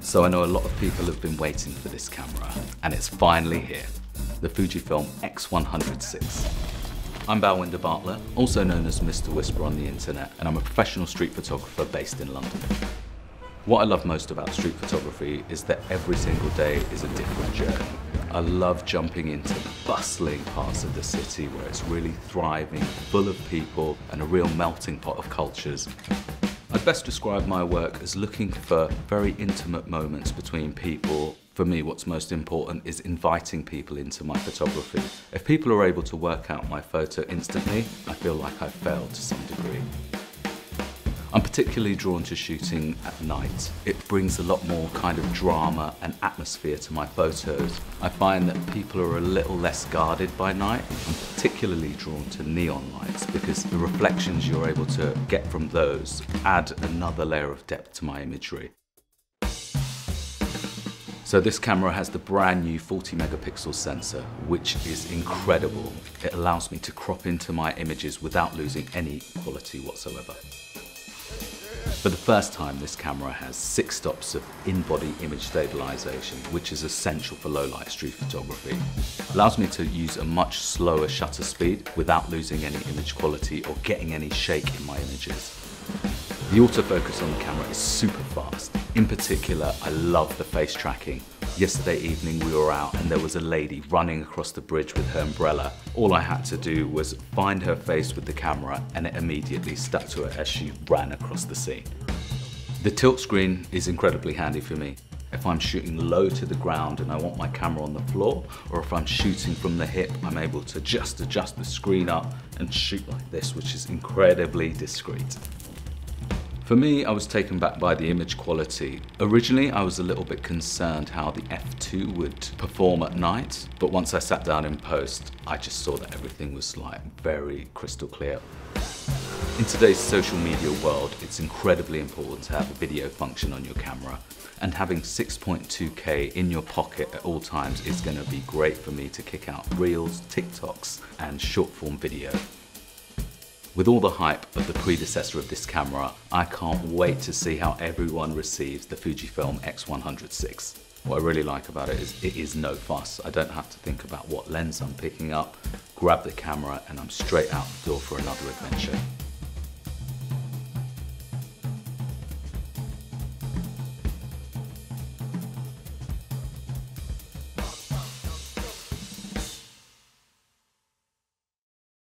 So I know a lot of people have been waiting for this camera, and it's finally here, the FUJIFILM X100VI. I'm Bal Bhatla, also known as Mr. Whisper on the internet, and I'm a professional street photographer based in London. What I love most about street photography is that every single day is a different journey. I love jumping into the bustling parts of the city where it's really thriving, full of people, and a real melting pot of cultures. I'd best describe my work as looking for very intimate moments between people. For me, what's most important is inviting people into my photography. If people are able to work out my photo instantly, I feel like I've failed to some degree. I'm particularly drawn to shooting at night. It brings a lot more kind of drama and atmosphere to my photos. I find that people are a little less guarded by night. I'm particularly drawn to neon lights because the reflections you're able to get from those add another layer of depth to my imagery. So this camera has the brand new 40 megapixel sensor, which is incredible. It allows me to crop into my images without losing any quality whatsoever. For the first time, this camera has 6 stops of in-body image stabilisation, which is essential for low-light street photography. It allows me to use a much slower shutter speed without losing any image quality or getting any shake in my images. The autofocus on the camera is super fast. In particular, I love the face tracking. Yesterday evening we were out and there was a lady running across the bridge with her umbrella. All I had to do was find her face with the camera and it immediately stuck to her as she ran across the scene. The tilt screen is incredibly handy for me. If I'm shooting low to the ground and I want my camera on the floor, or if I'm shooting from the hip, I'm able to just adjust the screen up and shoot like this, which is incredibly discreet. For me, I was taken back by the image quality. Originally, I was a little bit concerned how the f2 would perform at night, but once I sat down in post, I just saw that everything was like very crystal clear. In today's social media world, it's incredibly important to have a video function on your camera, and having 6.2K in your pocket at all times is going to be great for me to kick out Reels, TikToks, and short form video. With all the hype of the predecessor of this camera, I can't wait to see how everyone receives the FUJIFILM X100VI. What I really like about it is no fuss. I don't have to think about what lens I'm picking up, grab the camera and I'm straight out the door for another adventure.